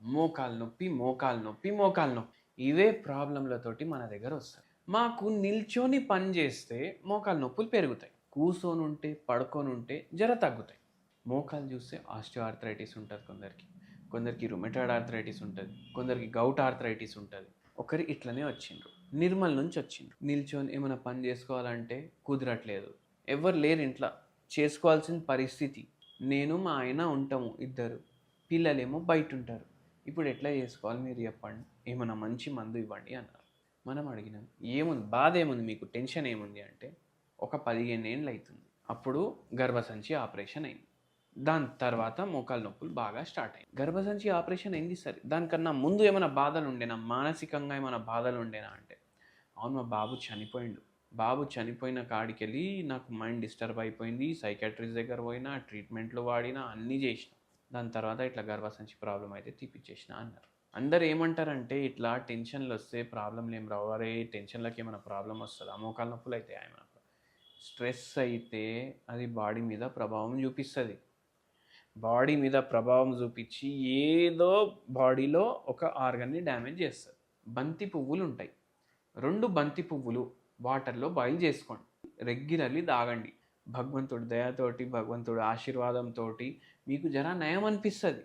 మోకాలు నొప్పి, మోకాలు నొప్పి, మోకాలు నొప్పి. ఇవే ప్రాబ్లమ్‌లతోటి మన దగ్గరొస్తారు. మాకు నిల్చొని పని జేస్తే మోకాలు నొప్పులు పెరుగుతాయి. కూసోనుంటే, పడుకోనుంటే జర తగ్గుతాయి. మోకాలు జూస్తే ఆస్టియోఆర్థరైటిస్ ఉంటది కొందరికి. కొందరికి రుమటాయిడ్ ఆర్థరైటిస్ ఉంటది. కొందరికి గౌట్ ఆర్థరైటిస్ ఉంటది. ఒకరు ఇట్లనే వచ్చిండ్రు. నిర్మల్ నుంచి వచ్చిండ్రు. నిల్చొని ఏమైనా పని జేసుకోవాలంటే కుదరట్లేదు. ఎవ్వరు లేరు ఇంట్ల. చేసుకోవాల్సిన పరిస్థితి. నేను, మా ఆయన ఉంటాము ఇద్దరు. పిల్లలేమో బయటుంటారు. ఇప్పుడు ఎట్లా చేసుకోవాలి మీరు చెప్పండి? ఏమన్నా మంచి మందు ఇవ్వండి అన్నారు. మనం అడిగినాం. ఏముంది బాధ ఏముంది మీకు టెన్షన్ ఏముంది అంటే, ఒక 15 ఏండ్లు అయితుంది. అప్పుడు గర్భసంచి ఆపరేషన్ అయింది. దాని తర్వాత మోకాలు నొప్పులు బాగా స్టార్ట్ అయ్యాయి. గర్భసంచి ఆపరేషన్ అయింది సరే. దానికన్నా ముందు ఏమైనా బాధలు ఉండేనా? మానసికంగా ఏమైనా బాధలు ఉండేనా అంటే, అవును మా బాబు చనిపోయిండు. బాబు చనిపోయిన కాడికెళ్ళి నాకు మైండ్ డిస్టర్బ్ అయిపోయింది. సైకియాట్రిస్ట్ దగ్గర పోయినా, ట్రీట్మెంట్లు వాడినా, అన్నీ చేసినా. దాని తర్వాత ఇట్లా గర్భసంచి ప్రాబ్లమ్ అయితే తీపిచ్చేసిన అన్నారు. అందరూ ఏమంటారంటే ఇట్లా టెన్షన్‌లొస్తే ప్రాబ్లమ్‌లు ఏం రావు. అరే! టెన్షన్‌లకి ఏమైనా ప్రాబ్లమ్ వస్తదా? మోకాలు నొప్పులు అయితాయా ఏమైనా? స్ట్రెస్ అయితే అది బాడీ మీద ప్రభావం చూపిస్తది. బాడీ మీద ప్రభావం చూపించి ఏదో బాడీలో ఒక ఆర్గన్‌ని డ్యామేజ్ చేస్తది. బంతి పువ్వులుంటాయి. 2 బంతి పువ్వులు వాటర్‌లో బాయిల్ చేసుకోండి. రెగ్యులర్‌లీ తాగండి. భగవంతుడి దయతోటి, భగవంతుడి ఆశీర్వాదంతోటి మీకు జర నయం అనిపిస్తది.